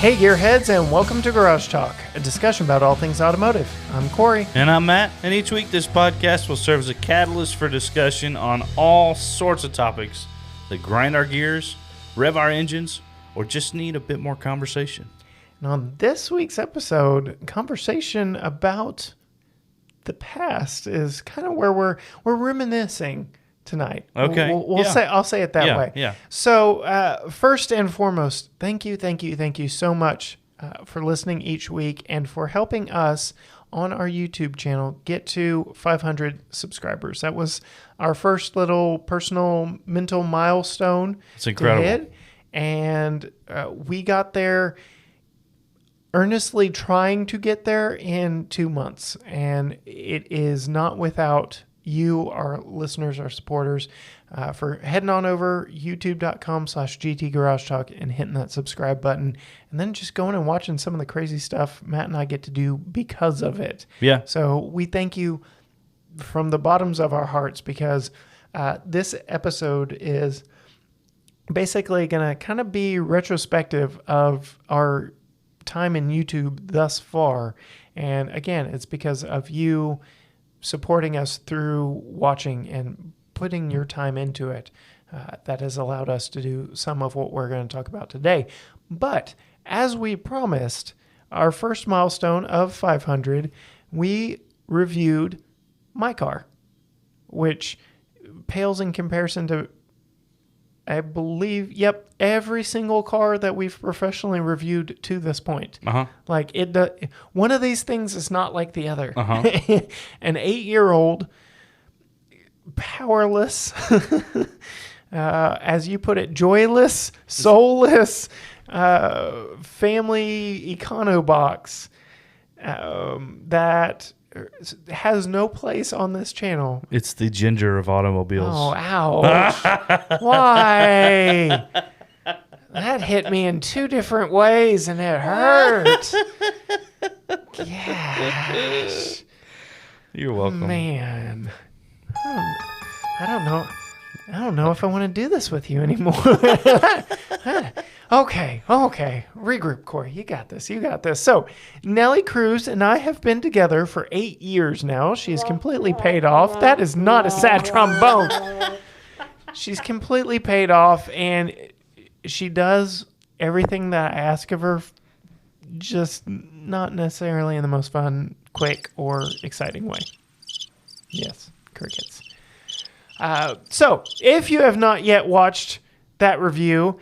Hey Gearheads, and welcome to Garage Talk, a discussion about all things automotive. I'm Cory. And I'm Matt, and each week this podcast will serve as a catalyst for discussion on all sorts of topics that grind our gears, rev our engines, or just need a bit more conversation. And on this week's episode, conversation about the past is kind of where we're reminiscing tonight. Okay. I'll say it that way. Yeah. So first and foremost, thank you so much for listening each week and for helping us on our YouTube channel get to 500 subscribers. That was our first little personal mental milestone. It's incredible. To hit, and we got there earnestly trying to get there in 2 months, and it is not without you, our listeners, our supporters, for heading on over youtube.com/GT Garage Talk and hitting that subscribe button, and then just going and watching some of the crazy stuff Matt and I get to do because of it. Yeah. So we thank you from the bottoms of our hearts, because this episode is basically going to kind of be retrospective of our time in YouTube thus far. And again, it's because of you supporting us through watching and putting your time into it that has allowed us to do some of what we're going to talk about today. But as we promised, our first milestone of 500, we reviewed my car, which pales in comparison to, I believe, every single car that we've professionally reviewed to this point. Like one of these things is not like the other. An 8-year-old, powerless, as you put it, joyless, soulless, family econo box that has no place on this channel. It's the ginger of automobiles. Oh, ouch. Why? That hit me in 2 different ways, and it hurt. Gosh. You're welcome. Man. I don't know if I want to do this with you anymore. Okay. Regroup, Cory. You got this. So, Nellie Cruz and I have been together for 8 years now. She is completely paid off. That is not a sad trombone. She's completely paid off, and she does everything that I ask of her, just not necessarily in the most fun, quick, or exciting way. Yes, crickets. So, if you have not yet watched that review,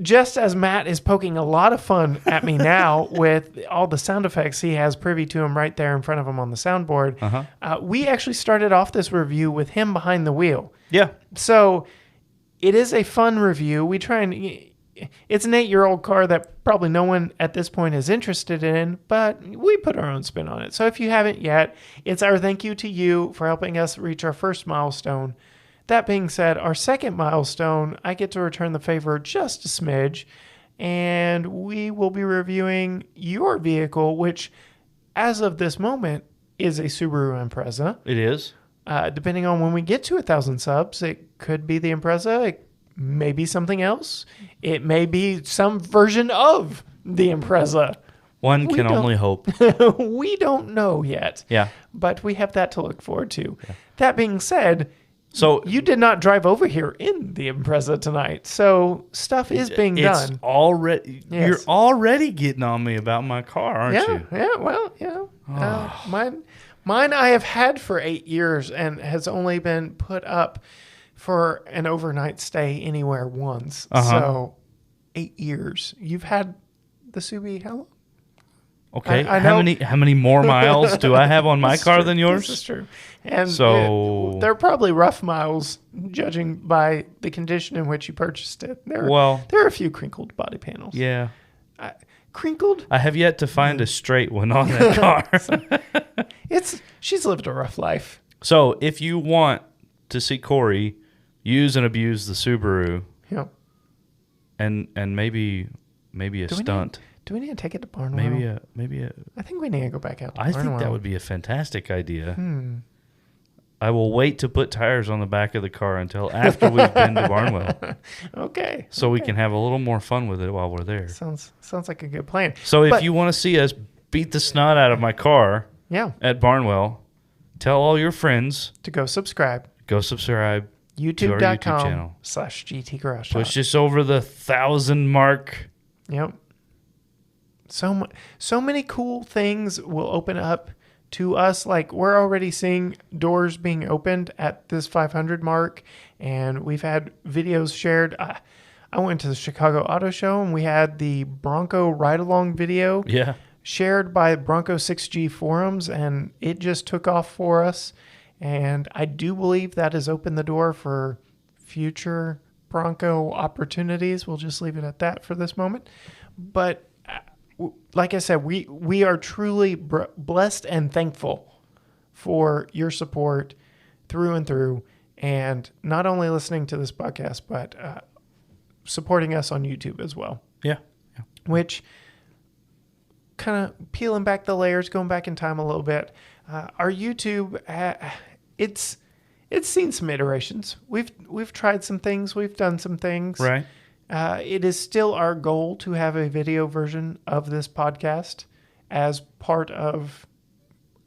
just as Matt is poking a lot of fun at me now with all the sound effects he has privy to him right there in front of him on the soundboard, we actually started off this review with him behind the wheel. Yeah. So it is a fun review. We try and... It's an 8-year-old car that probably no one at this point is interested in, but we put our own spin on it. So if you haven't yet, it's our thank you to you for helping us reach our first milestone. That being said, our second milestone, I get to return the favor just a smidge, and we will be reviewing your vehicle, which, as of this moment, is a Subaru Impreza. It is. Depending on when we get to 1,000 subs, it could be the Impreza. It may be something else. It may be some version of the Impreza. One can only hope. We don't know yet. Yeah. But we have that to look forward to. Yeah. That being said... So you did not drive over here in the Impreza tonight, so stuff is being done. Already, yes. You're already getting on me about my car, aren't you? Yeah. Well, mine I have had for 8 years and has only been put up for an overnight stay anywhere once. So 8 years. You've had the Subi how long? Okay. I know. How many more miles do I have on my car than yours? This is true. And so they're probably rough miles, judging by the condition in which you purchased it. There are a few crinkled body panels. Yeah. Crinkled? I have yet to find a straight one on that car. She's lived a rough life. So if you want to see Cory use and abuse the Subaru, and maybe a stunt. Do we need to take it to Barnwell? Maybe a. I think we need to go back out to Barnwell. Barnwell. I think that would be a fantastic idea. I will wait to put tires on the back of the car until after we've been to Barnwell. Okay. So we can have a little more fun with it while we're there. Sounds like a good plan. So if you want to see us beat the snot out of my car at Barnwell, tell all your friends to go subscribe. Go subscribe. YouTube.com/GT Garage Talk. Push us over the 1,000 mark. Yep. So many cool things will open up to us. Like, we're already seeing doors being opened at this 500 mark, and we've had videos shared. I went to the Chicago Auto Show, and we had the Bronco ride-along video shared by Bronco 6G forums, and it just took off for us. And I do believe that has opened the door for future Bronco opportunities. We'll just leave it at that for this moment. But like I said, we are truly blessed and thankful for your support through and through, and not only listening to this podcast, but supporting us on YouTube as well. Yeah. Which, kind of peeling back the layers, going back in time a little bit, our YouTube, it's seen some iterations. We've tried some things. We've done some things. Right. It is still our goal to have a video version of this podcast as part of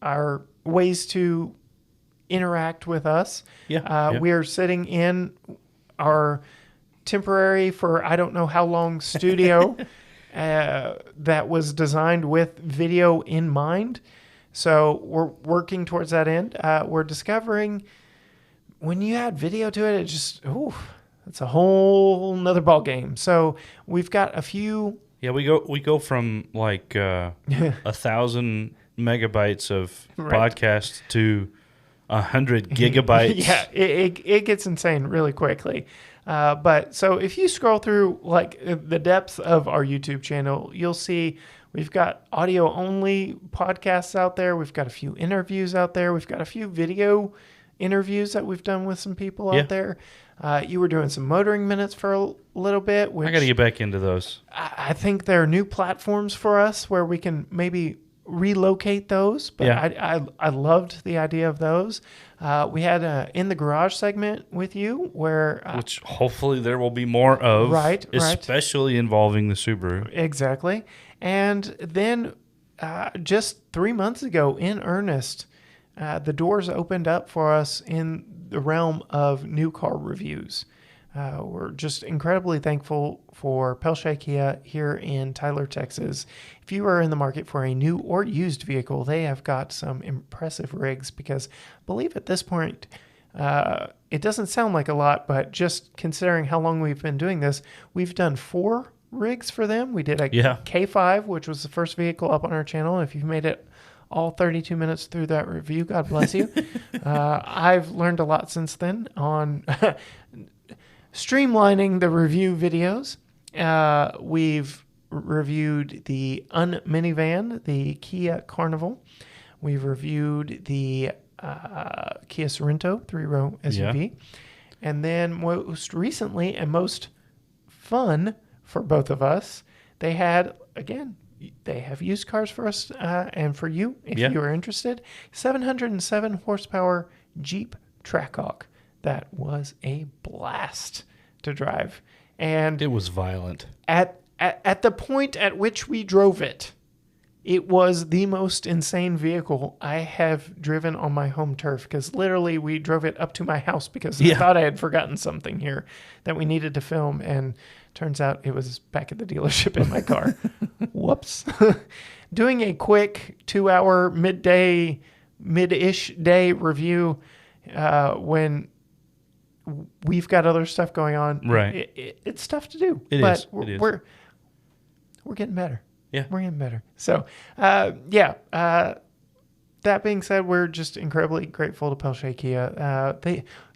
our ways to interact with us. We are sitting in our temporary, for I don't know how long, studio that was designed with video in mind. So we're working towards that end. We're discovering when you add video to it, it just, it's a whole nother ball game. So we've got a few. Yeah, we go from like 1,000 megabytes of podcast to 100 gigabytes. Yeah, it gets insane really quickly. But so if you scroll through like the depth of our YouTube channel, you'll see we've got audio only podcasts out there. We've got a few interviews out there. We've got a few video interviews that we've done with some people out there. You were doing some motoring minutes for a little bit. Which I got to get back into those. I think there are new platforms for us where we can maybe relocate those. But I loved the idea of those. We had In the Garage segment with you where... which hopefully there will be more of. Right. Especially involving the Subaru. Exactly. And then just 3 months ago, in earnest, the doors opened up for us in the realm of new car reviews. We're just incredibly thankful for Pelche Kia here in Tyler, Texas. If you are in the market for a new or used vehicle, they have got some impressive rigs because I believe at this point, it doesn't sound like a lot, but just considering how long we've been doing this, we've done 4 rigs for them. We did a K5, which was the first vehicle up on our channel. And if you've made it all 32 minutes through that review, God bless you. I've learned a lot since then on streamlining the review videos. We've reviewed the minivan, the Kia Carnival. We've reviewed the Kia Sorento 3-row SUV. And then most recently and most fun for both of us, they have used cars for us and for you, if you are interested. 707 horsepower Jeep Trackhawk. That was a blast to drive. And it was violent. At the point at which we drove it, it was the most insane vehicle I have driven on my home turf, because literally we drove it up to my house because I thought I had forgotten something here that we needed to film, and turns out it was back at the dealership in my car. Whoops. Doing a quick 2-hour mid-ish day review when we've got other stuff going on. Right. It's tough to do. It but is. We're getting better. Yeah. We're getting better. So, that being said, we're just incredibly grateful to Pelche Kia.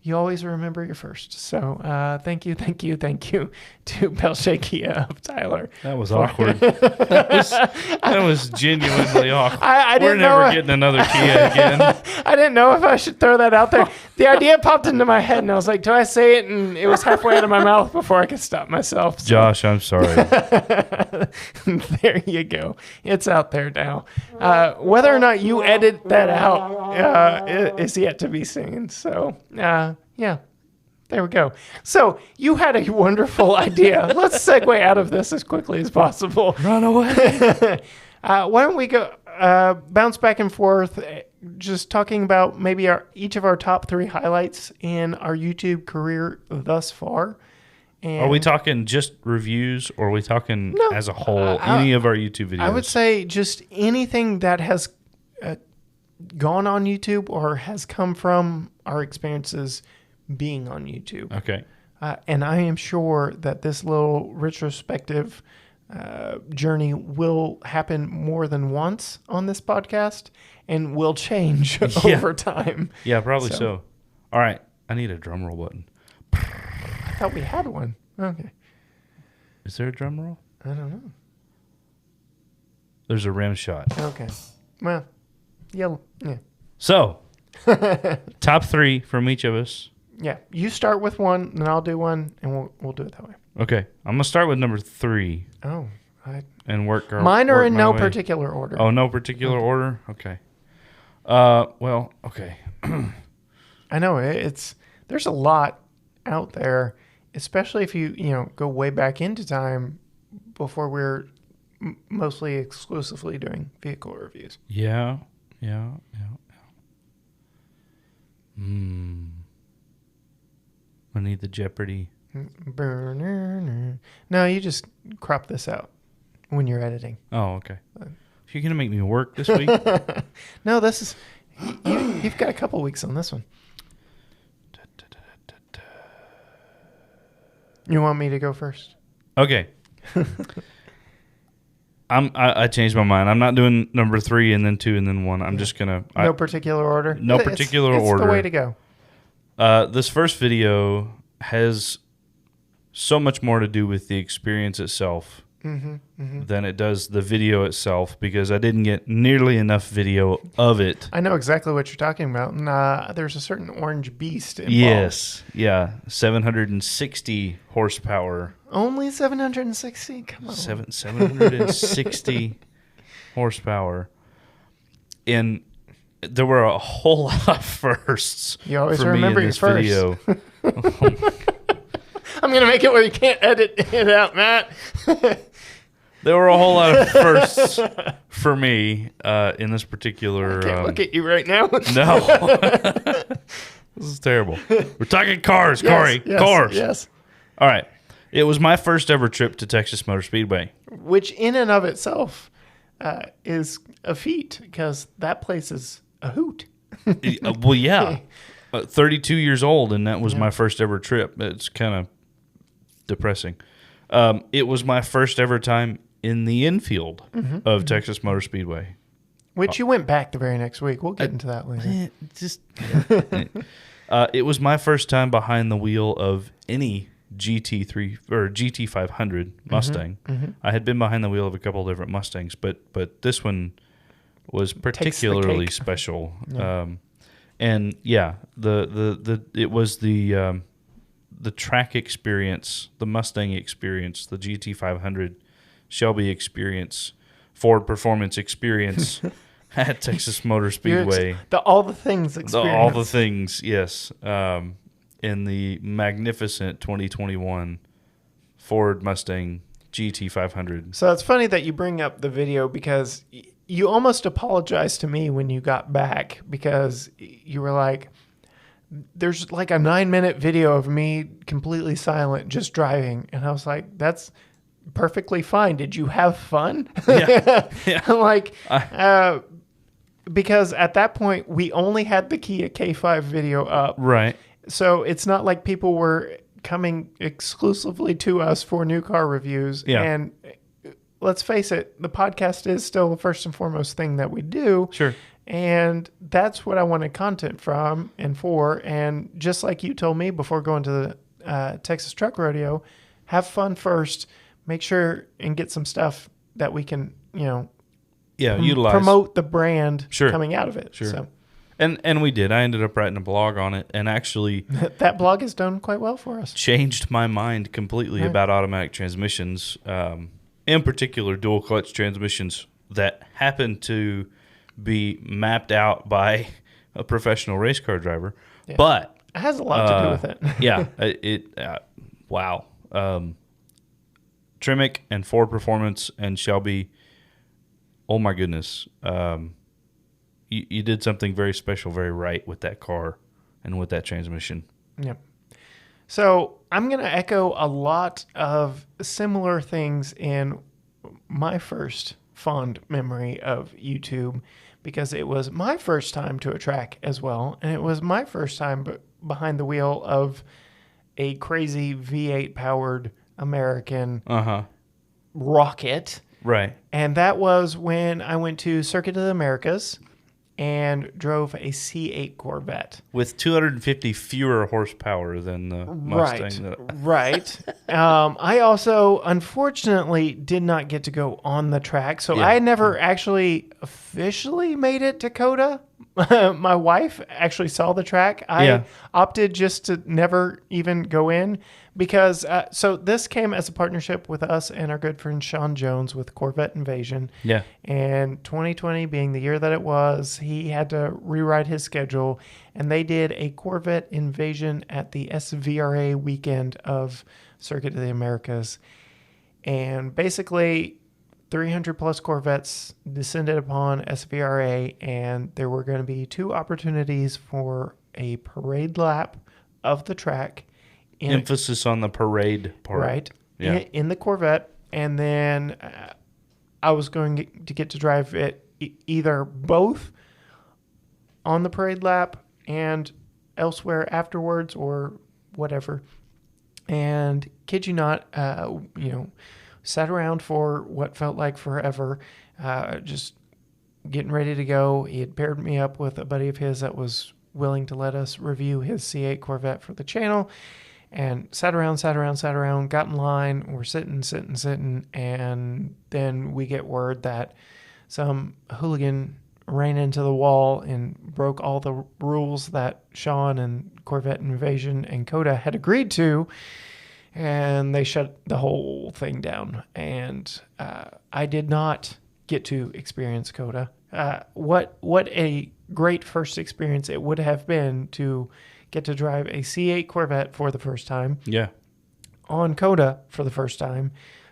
you always remember your first. So thank you to Belshea Kia of Tyler. That was awkward. that was genuinely awkward. We're never getting another Kia again. I didn't know if I should throw that out there. The idea popped into my head, and I was like, do I say it? And it was halfway out of my mouth before I could stop myself. So. Josh, I'm sorry. There you go. It's out there now. Whether or not you edit that out is yet to be seen. So, yeah, there we go. So you had a wonderful idea. Let's segue out of this as quickly as possible. Run away. Why don't we go bounce back and forth, just talking about maybe each of our top 3 highlights in our YouTube career thus far. And are we talking just reviews, or are we talking as a whole, any of our YouTube videos? I would say just anything that has gone on YouTube or has come from our experiences being on YouTube. Okay. And I am sure that this little retrospective journey will happen more than once on this podcast and will change over time. Yeah, probably so. All right. I need a drum roll button. I thought we had one. Okay. Is there a drum roll? I don't know. There's a rim shot. Okay. Well, yeah. So, top 3 from each of us. Yeah. You start with one, then I'll do one, and we'll do it that way. Okay. I'm going to start with number 3. Oh. And work our Mine are work in my no way. particular order. Oh, no particular order? Okay. Well, okay. I know there's a lot out there, especially if you go way back into time before we're mostly exclusively doing vehicle reviews. Yeah. I need the Jeopardy. No, you just crop this out when you're editing. Oh, okay. You're going to make me work this week? No, this is... You've got a couple weeks on this one. You want me to go first? Okay. I changed my mind. I'm not doing number 3 and then 2 and then 1. I'm just going to... No particular order? No particular order. It's the way to go. This first video has so much more to do with the experience itself than it does the video itself, because I didn't get nearly enough video of it. I know exactly what you're talking about. And there's a certain orange beast involved. Yes. Yeah. 760 horsepower. Only 760? Come on. 760 horsepower. And there were a whole lot of firsts. You always for remember me in your this first. video. I'm going to make it where you can't edit it out, Matt. There were a whole lot of firsts for me in this particular... I can't look at you right now. No. This is terrible. We're talking cars, Cory. Cars. Yes. All right. It was my first ever trip to Texas Motor Speedway. Which in and of itself is a feat, because that place is a hoot. Well, yeah. 32 years old, and that was my first ever trip. It's kind of depressing. It was my first ever time in the infield of Texas Motor Speedway. Which you went back the very next week. We'll get into that later. It was my first time behind the wheel of any GT3 or GT500 Mustang. I had been behind the wheel of a couple of different Mustangs, but this one was particularly special. Yeah. And yeah, it was the track experience, the Mustang experience, the GT500 Shelby experience, Ford Performance experience at Texas Motor Speedway. All the things experience. All the things, yes. In the magnificent 2021 Ford Mustang GT500. So it's funny that you bring up the video, because you almost apologized to me when you got back, because you were like, there's like a 9-minute video of me completely silent just driving. And I was like, that's perfectly fine. Did you have fun? Yeah. I'm like, because at that point we only had the Kia K5 video up. Right. So it's not like people were coming exclusively to us for new car reviews. Yeah. And let's face it, the podcast is still the first and foremost thing that we do. Sure. And that's what I wanted content from and for. And just like you told me before going to the Texas Truck Rodeo, have fun first. Make sure and get some stuff that we can, utilize. Promote the brand Sure. coming out of it. Sure. So. And we did. I ended up writing a blog on it and actually that blog has done quite well for us. Changed my mind completely about automatic transmissions, in particular dual clutch transmissions that happen to be mapped out by a professional race car driver. Yeah. But it has a lot to do with it. Wow. Tremec and Ford Performance and Shelby, oh my goodness. You did something very special, very right with that car and with that transmission. Yep. So I'm going to echo a lot of similar things in my first fond memory of YouTube, because it was my first time to a track as well. And it was my first time behind the wheel of a crazy V8 powered American rocket. Right. And that was when I went to Circuit of the Americas and drove a C8 Corvette. With 250 fewer horsepower than the Mustang. Right. I also, unfortunately, did not get to go on the track. So I never actually officially made it to COTA. My wife actually saw the track. I opted just to never even go in because, so this came as a partnership with us and our good friend Sean Jones with Corvette Invasion. Yeah. And 2020 being the year that it was, he had to rewrite his schedule, and they did a Corvette Invasion at the SVRA weekend of Circuit of the Americas. And basically 300 plus Corvettes descended upon SVRA, and there were going to be 2 opportunities for a parade lap of the track. Emphasis on the parade part. Right. Yeah. In the Corvette. And then I was going to get to drive it either both on the parade lap and elsewhere afterwards or whatever. And kid you not, sat around for what felt like forever, just getting ready to go. He had paired me up with a buddy of his that was willing to let us review his C8 Corvette for the channel, and sat around, got in line. We're sitting, and then we get word that some hooligan ran into the wall and broke all the rules that Sean and Corvette Invasion and COTA had agreed to. And they shut the whole thing down. And I did not get to experience COTA. What a great first experience it would have been to get to drive a C8 Corvette for the first time. Yeah. On COTA for the first time,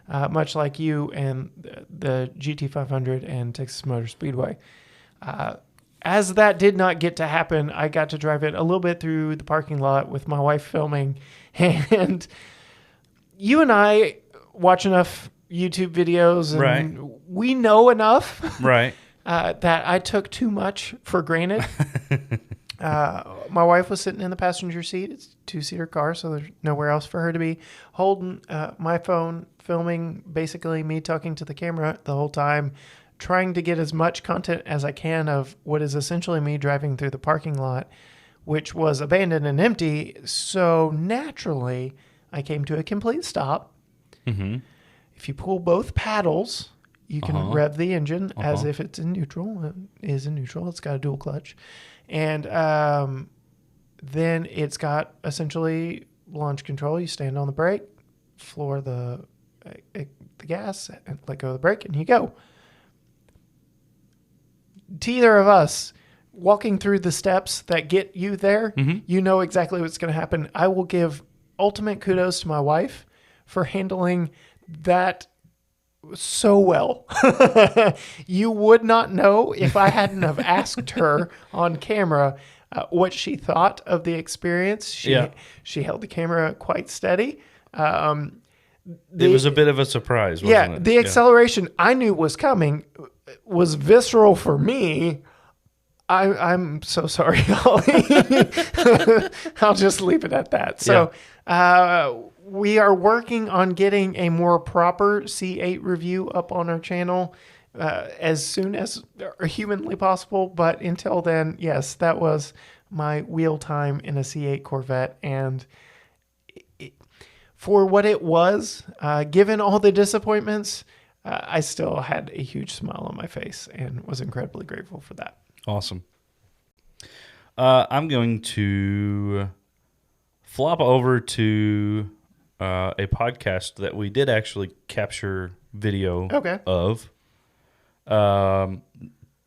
much like you and the GT500 and Texas Motor Speedway. As that did not get to happen, I got to drive it a little bit through the parking lot with my wife filming, and you and I watch enough YouTube videos, and we know enough that I took too much for granted. My wife was sitting in the passenger seat. It's a 2-seater car, so there's nowhere else for her to be, holding my phone, filming basically me talking to the camera the whole time, trying to get as much content as I can of what is essentially me driving through the parking lot, which was abandoned and empty. So naturally, I came to a complete stop. Mm-hmm. If you pull both paddles, you can rev the engine as if it's in neutral. It is in neutral. It's got a dual clutch. And then it's got essentially launch control. You stand on the brake, floor the gas, and let go of the brake, and you go. To either of us, walking through the steps that get you there, you know exactly what's going to happen. I will give ultimate kudos to my wife for handling that so well. You would not know if I hadn't have asked her on camera what she thought of the experience. She held the camera quite steady. It was a bit of a surprise, wasn't it? The acceleration I knew was coming was visceral for me. I'm so sorry, Holly. I'll just leave it at that. So we are working on getting a more proper C8 review up on our channel. as soon as humanly possible. But until then, yes, that was my wheel time in a C8 Corvette. And for what it was, given all the disappointments, I still had a huge smile on my face and was incredibly grateful for that. Awesome. I'm going to flop over to a podcast that we did actually capture video of,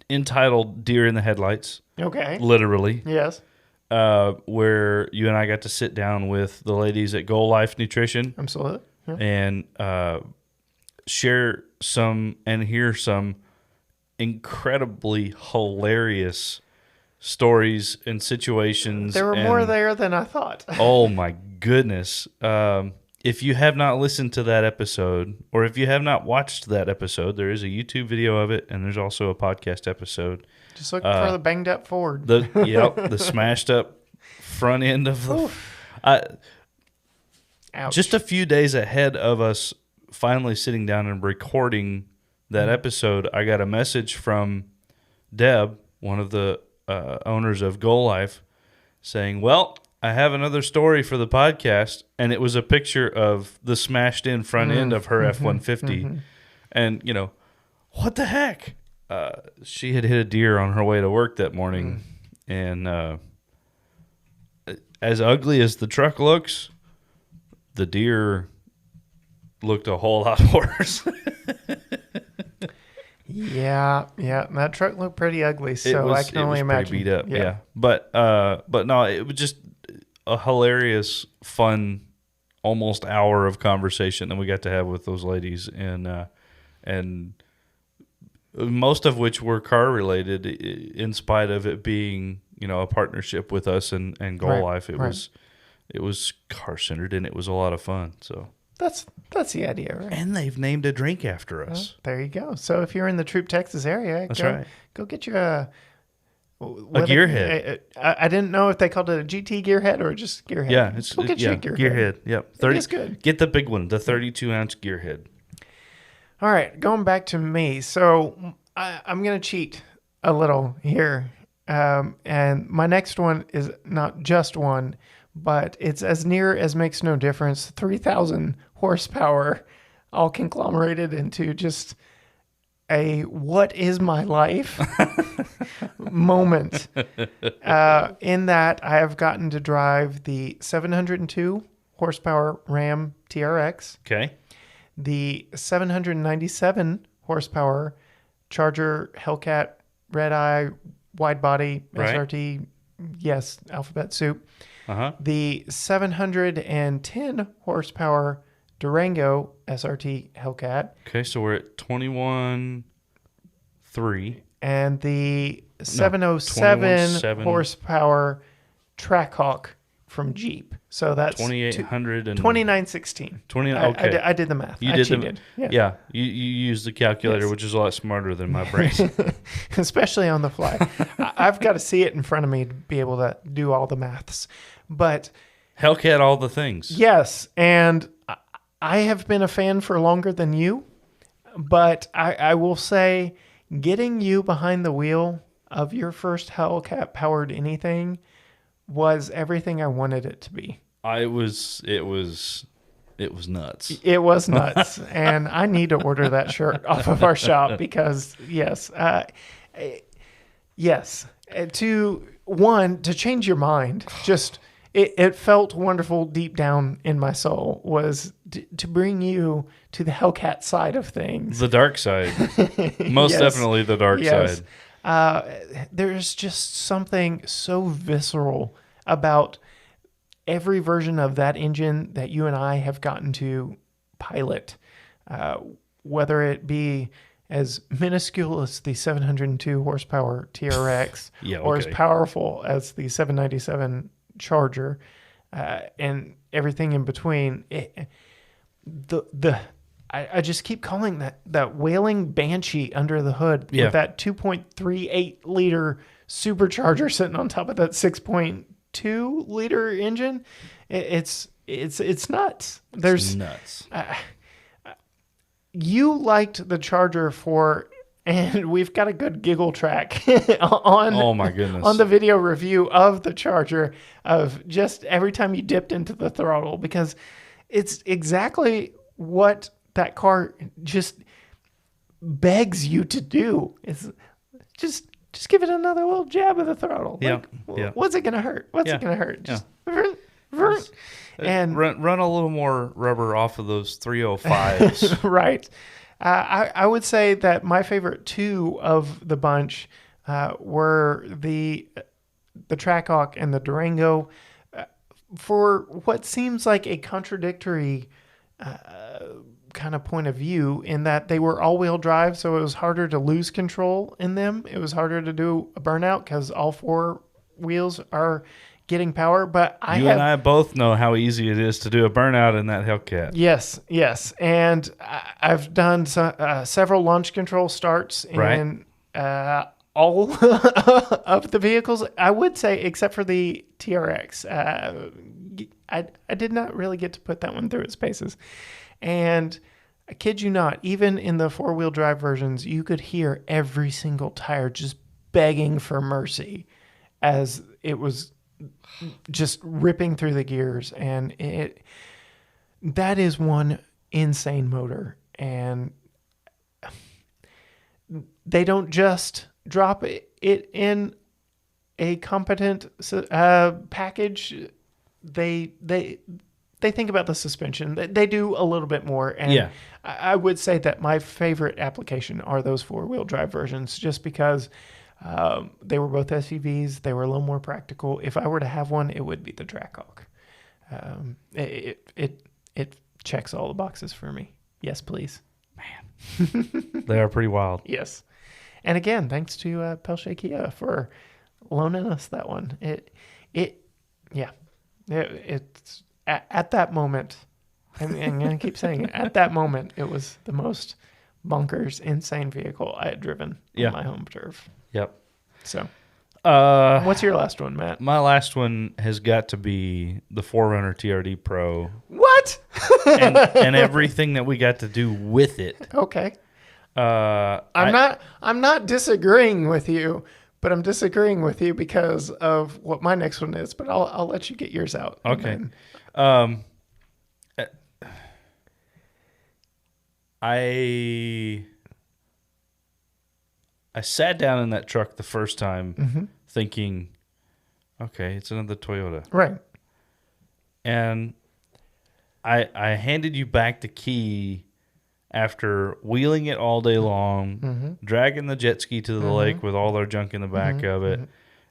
entitled Deer in the Headlights. Okay. Literally. Yes. Where you and I got to sit down with the ladies at Goal Life Nutrition. Absolutely. Yeah. And share some and hear some incredibly hilarious stories and situations. There were more there than I thought. Oh my goodness. If you have not listened to that episode, or if you have not watched that episode, there is a YouTube video of it, and there's also a podcast episode. Just look for the banged up Ford. The smashed up front end of the... Ouch. Just a few days ahead of us finally sitting down and recording that episode, I got a message from Deb, one of the owners of Goal Life, saying, well, I have another story for the podcast, and it was a picture of the smashed in front end of her F-150. And, what the heck? She had hit a deer on her way to work that morning, and as ugly as the truck looks, the deer looked a whole lot worse. Yeah, that truck looked pretty ugly, so I can only imagine. Pretty beat up, yeah. But no, it was just a hilarious, fun, almost hour of conversation that we got to have with those ladies, and most of which were car related, in spite of it being a partnership with us and Goal Life. It was car centered, and it was a lot of fun. So that's the idea, right? And they've named a drink after us. Well, there you go. So if you're in the Troop, Texas area, go get you a gearhead. I didn't know if they called it a GT gearhead or just gearhead. Yeah, go get you a gearhead. Yep, it's good. Get the big one, the 32-ounce gearhead. All right, going back to me. So I'm going to cheat a little here. And my next one is not just one, but it's as near as makes no difference. 3,000 horsepower, all conglomerated into just a what is my life moment. In that, I have gotten to drive the 702 horsepower Ram TRX. Okay. The 797 horsepower Charger Hellcat Red Eye wide body SRT. Yes, alphabet soup. The 710 horsepower Durango SRT Hellcat. Okay, so we're at 21.3. And the 707 horsepower Trackhawk from Jeep. So that's 2,800 and 2916. 20. Okay, I did the math. You I did cheated. Yeah, you used the calculator, which is a lot smarter than my brain. Especially on the fly. I've got to see it in front of me to be able to do all the maths. But Hellcat, all the things. Yes, and I have been a fan for longer than you, but I will say getting you behind the wheel of your first Hellcat powered anything was everything I wanted it to be. It was nuts. It was nuts. And I need to order that shirt off of our shop because yes, to change your mind, just it felt wonderful deep down in my soul was to bring you to the Hellcat side of things. The dark side. Most definitely the dark side. There's just something so visceral about every version of that engine that you and I have gotten to pilot, whether it be as minuscule as the 702 horsepower TRX or as powerful as the 797 Charger, and everything in between. I just keep calling that wailing banshee under the hood with that 2.38 liter supercharger sitting on top of that 6.2 liter engine. It's nuts. It's nuts. You liked the Charger for And we've got a good giggle track on, Oh my goodness. on the video review of the Charger of just every time you dipped into the throttle, because it's exactly what that car just begs you to do. It's just give it another little jab of the throttle. Yeah. Like, Yeah. What's it going to hurt? What's Yeah. it going to hurt? Just And run a little more rubber off of those 305s. right. I would say that my favorite two of the bunch were the Trackhawk and the Durango. For what seems like a contradictory kind of point of view, in that they were all-wheel drive, so it was harder to lose control in them. It was harder to do a burnout because all four wheels are getting power. But and I both know how easy it is to do a burnout in that Hellcat. Yes. And I've done several launch control starts in all of the vehicles, I would say, except for the TRX. I did not really get to put that one through its paces. And I kid you not, even in the four-wheel drive versions, you could hear every single tire just begging for mercy as it was just ripping through the gears. And that is one insane motor. And they don't just drop it in a competent package. They think about the suspension. They do a little bit more. And I would say that my favorite application are those four-wheel drive versions, just because they were both SUVs. They were a little more practical. If I were to have one, it would be the Trackhawk. It checks all the boxes for me. Yes, please. Man, they are pretty wild. Yes. And again, thanks to Pelche Kia for loaning us that one. It's at that moment, I'm going to keep saying it, at that moment, it was the most bonkers, insane vehicle I had driven on my home turf. Yep. So, what's your last one, Matt? My last one has got to be the 4Runner TRD Pro. What? and everything that we got to do with it. Okay. I'm not disagreeing with you, but I'm disagreeing with you because of what my next one is. But I'll let you get yours out. Okay. I sat down in that truck the first time thinking, okay, it's another Toyota. Right. And I handed you back the key after wheeling it all day long, dragging the jet ski to the lake with all our junk in the back of it,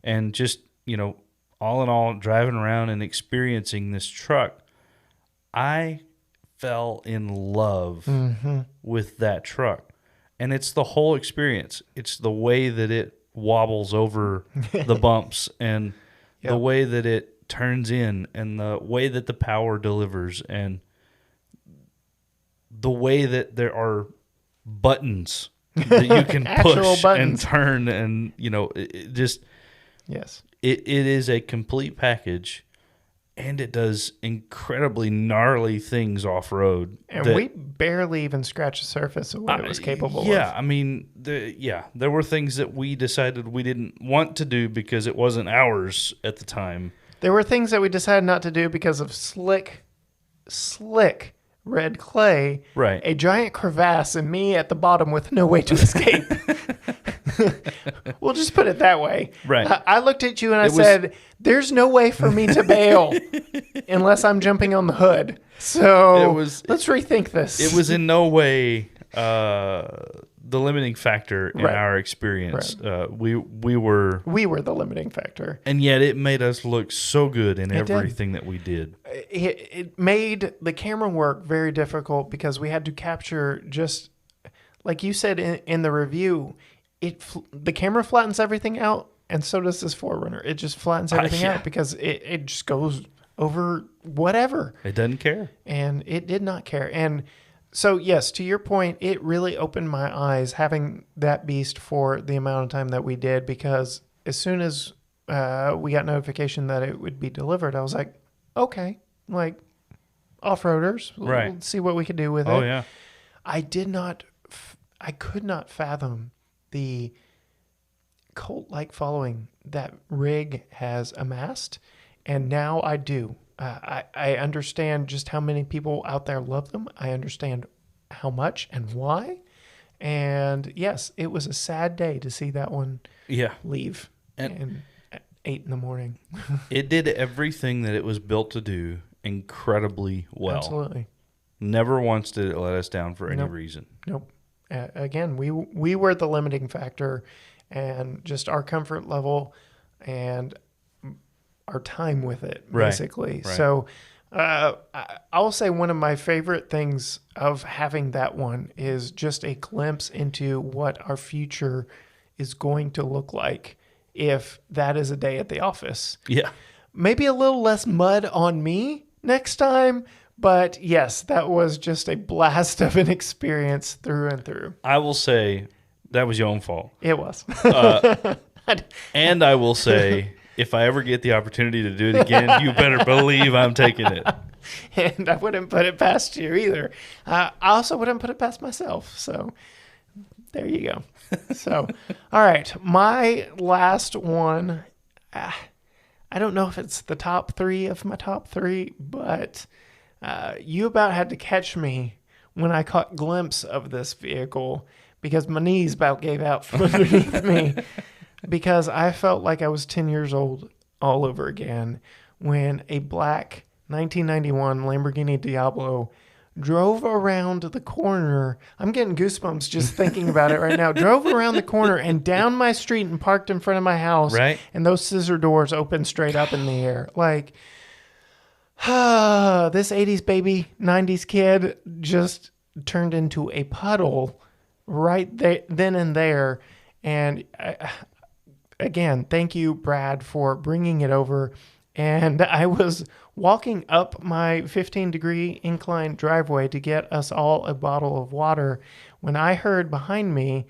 and just, all in all, driving around and experiencing this truck. I fell in love with that truck. And it's the whole experience. It's the way that it wobbles over the bumps, and the way that it turns in, and the way that the power delivers, and the way that there are buttons that you can push and turn, and it just it is a complete package. And it does incredibly gnarly things off-road. And we barely even scratched the surface of what it was capable of. Yeah, I mean, there were things that we decided we didn't want to do because it wasn't ours at the time. There were things that we decided not to do because of slick red clay, right? A giant crevasse, and me at the bottom with no way to escape. We'll just put it that way. Right. I looked at you and I said, there's no way for me to bail unless I'm jumping on the hood. So let's rethink this. It was in no way the limiting factor in our experience. Right. We were the limiting factor. And yet it made us look so good in everything that we did. It made the camera work very difficult because we had to capture, just like you said in the review, the camera flattens everything out, and so does this 4Runner. It just flattens everything out because it just goes over whatever. It doesn't care. And it did not care. And so, yes, to your point, it really opened my eyes having that beast for the amount of time that we did, because as soon as we got notification that it would be delivered, I was like, okay, like off-roaders, right. We'll see what we could do with it. Oh, yeah. I could not fathom the cult-like following that rig has amassed, and now I do. I understand just how many people out there love them. I understand how much and why. And yes, it was a sad day to see that one leave and at 8 a.m. It did everything that it was built to do incredibly well. Absolutely. Never once did it let us down for any reason. Nope. Again, we were the limiting factor, and just our comfort level and our time with it, basically. Right. So I'll say one of my favorite things of having that one is just a glimpse into what our future is going to look like if that is a day at the office. Yeah. Maybe a little less mud on me next time, but yes, that was just a blast of an experience through and through. I will say that was your own fault. It was. And I will say, if I ever get the opportunity to do it again, you better believe I'm taking it. And I wouldn't put it past you either. I also wouldn't put it past myself. So there you go. So, all right. My last one, I don't know if it's the top 3 of my top 3, but you about had to catch me when I caught a glimpse of this vehicle because my knees about gave out from underneath me because I felt like I was 10 years old all over again when a black 1991 Lamborghini Diablo drove around the corner. I'm getting goosebumps just thinking about it right now. Drove around the corner and down my street and parked in front of my house. Right. And those scissor doors opened straight up in the air. Like, this 80s baby, 90s kid just turned into a puddle right there, then and there. And again, thank you, Brad, for bringing it over. And I was walking up my 15-degree incline driveway to get us all a bottle of water when I heard behind me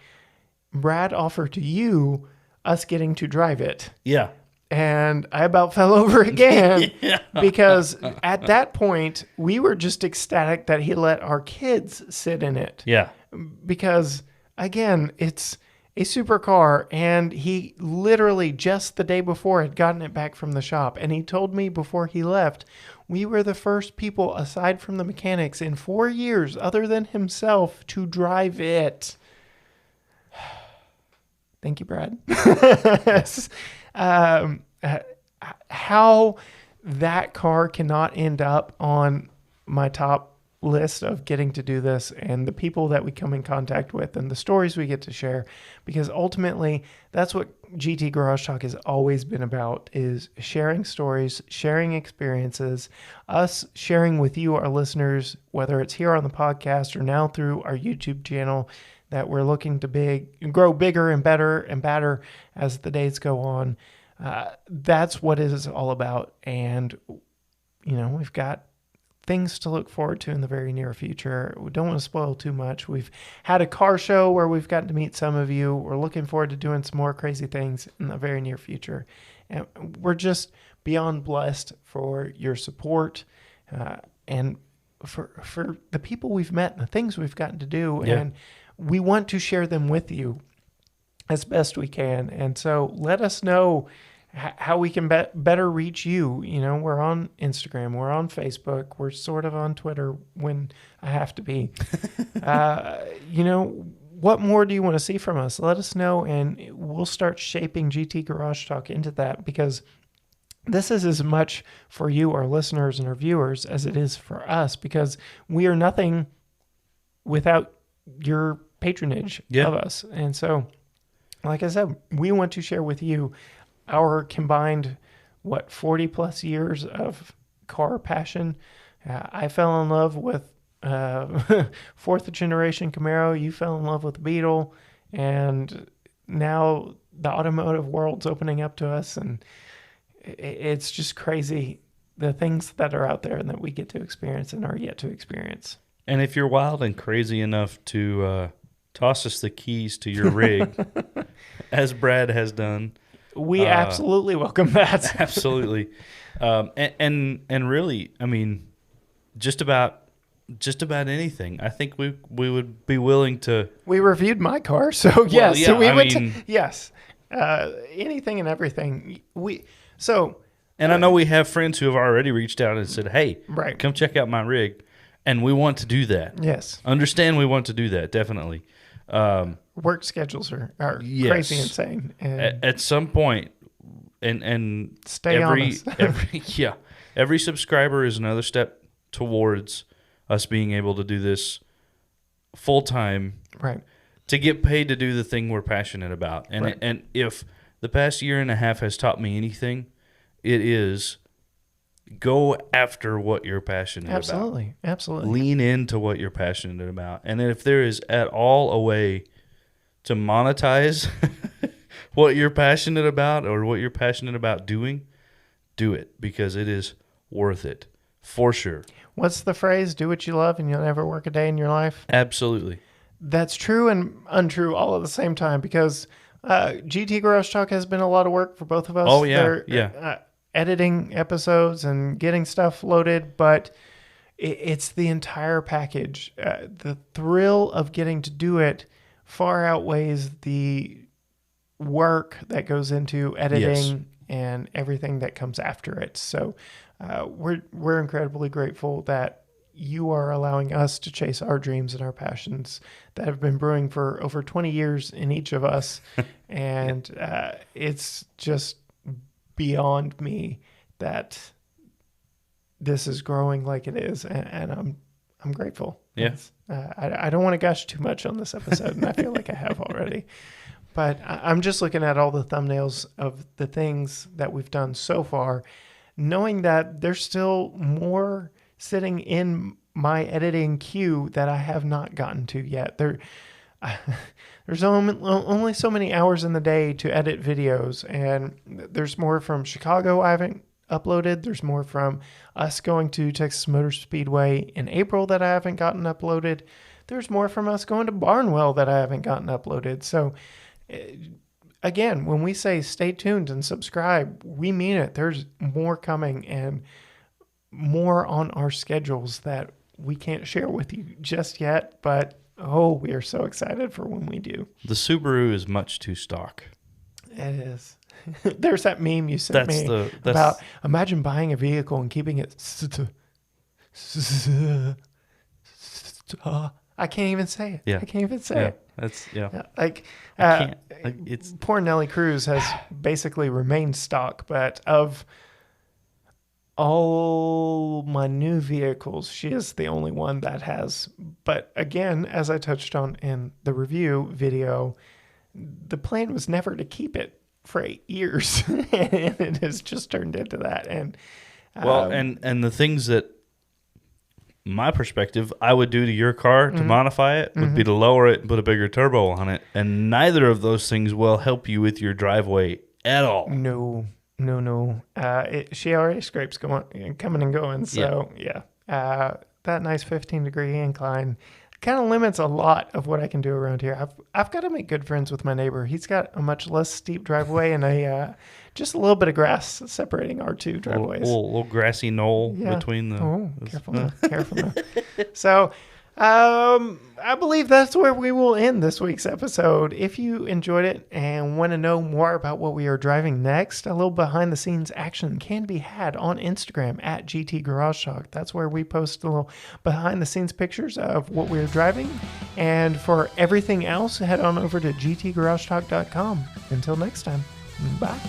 Brad offer to you us getting to drive it. Yeah. And I about fell over again because at that point, we were just ecstatic that he let our kids sit in it. Yeah. Because, again, it's a supercar, and he literally just the day before had gotten it back from the shop. And he told me before he left, we were the first people, aside from the mechanics, in 4 years, other than himself, to drive it. Thank you, Brad. How that car cannot end up on my top list of getting to do this, and the people that we come in contact with and the stories we get to share, because ultimately that's what GT Garage Talk has always been about, is sharing stories, sharing experiences, us sharing with you, our listeners, whether it's here on the podcast or now through our YouTube channel, that we're looking to grow bigger and better as the days go on. That's what it is all about. And, we've got things to look forward to in the very near future. We don't want to spoil too much. We've had a car show where we've gotten to meet some of you. We're looking forward to doing some more crazy things in the very near future. And we're just beyond blessed for your support and for the people we've met and the things we've gotten to do. Yeah. And we want to share them with you as best we can. And so let us know how we can better reach you. We're on Instagram, we're on Facebook, we're sort of on Twitter when I have to be. What more do you want to see from us? Let us know, and we'll start shaping GT Garage Talk into that, because this is as much for you, our listeners and our viewers, as it is for us, because we are nothing without your patronage of us. And so, like I said, we want to share with you our combined, 40 plus years of car passion. I fell in love with fourth generation Camaro. You fell in love with the Beetle, and now the automotive world's opening up to us, and it's just crazy, the things that are out there and that we get to experience and are yet to experience. And if you're wild and crazy enough to toss us the keys to your rig, as Brad has done, we absolutely welcome that. Absolutely. And really, I mean, just about just about anything. I think we would be willing to. We reviewed my car, so yes. yeah, So we I went mean- to yes, anything and everything. And I know we have friends who have already reached out and said, "Hey, Right. come check out my rig," and we want to do that. Yes, Understand? We want to do that definitely. work schedules are Yes. crazy insane, and At some point, and Stay honest. every subscriber is another step towards us being able to do this full time, right, to get paid to do the thing we're passionate about. And Right. and if the past year and a half has taught me anything, it is go after what you're passionate about. absolutely. Lean into what you're passionate about. And if there is at all a way to monetize what you're passionate about or what you're passionate about doing, do it, because it is worth it for sure. What's the phrase? Do what you love, and you'll never work a day in your life. Absolutely. That's true and untrue all at the same time, because GT Garage Talk has been a lot of work for both of us. Oh, yeah, yeah. Editing episodes and getting stuff loaded, but it's the entire package. The thrill of getting to do it far outweighs the work that goes into editing and everything that comes after it. So we're incredibly grateful that you are allowing us to chase our dreams and our passions that have been brewing for over 20 years in each of us. And it's just beyond me that this is growing like it is. And I'm grateful. Yeah. I don't want to gush too much on this episode, and I feel like I have already. But I'm just looking at all the thumbnails of the things that we've done so far, knowing that there's still more sitting in my editing queue that I have not gotten to yet. There's only so many hours in the day to edit videos, and there's more from Chicago I haven't uploaded. There's more from us going to Texas Motor Speedway in April that I haven't gotten uploaded. There's more from us going to Barnwell that I haven't gotten uploaded. So again, when we say stay tuned and subscribe, we mean it. There's more coming and more on our schedules that we can't share with you just yet, but we are so excited for when we do. The Subaru is much too stock. It is. There's that meme you sent me about imagine buying a vehicle and keeping it. I can't even say it. Yeah. I can't even say it. That's Like, I can't. It's poor Nellie Cruz has basically remained stock, but of all my new vehicles, she is the only one that has. But again, as I touched on in the review video, the plan was never to keep it for 8 years, and it has just turned into that. And and the things that my perspective I would do to your car to modify it would be to lower it and put a bigger turbo on it, and neither of those things will help you with your driveway at all. No. She already scrapes coming and going. So that nice 15-degree incline kind of limits a lot of what I can do around here. I've got to make good friends with my neighbor. He's got a much less steep driveway and just a little bit of grass separating our two driveways. Little grassy knoll between the. Oh, careful now. So, I believe that's where we will end this week's episode. If you enjoyed it and want to know more about what we are driving next, a little behind-the-scenes action can be had on Instagram at GT Garage Talk. That's where we post a little behind-the-scenes pictures of what we're driving. And for everything else, head on over to gtgaragetalk.com. Until next time, bye.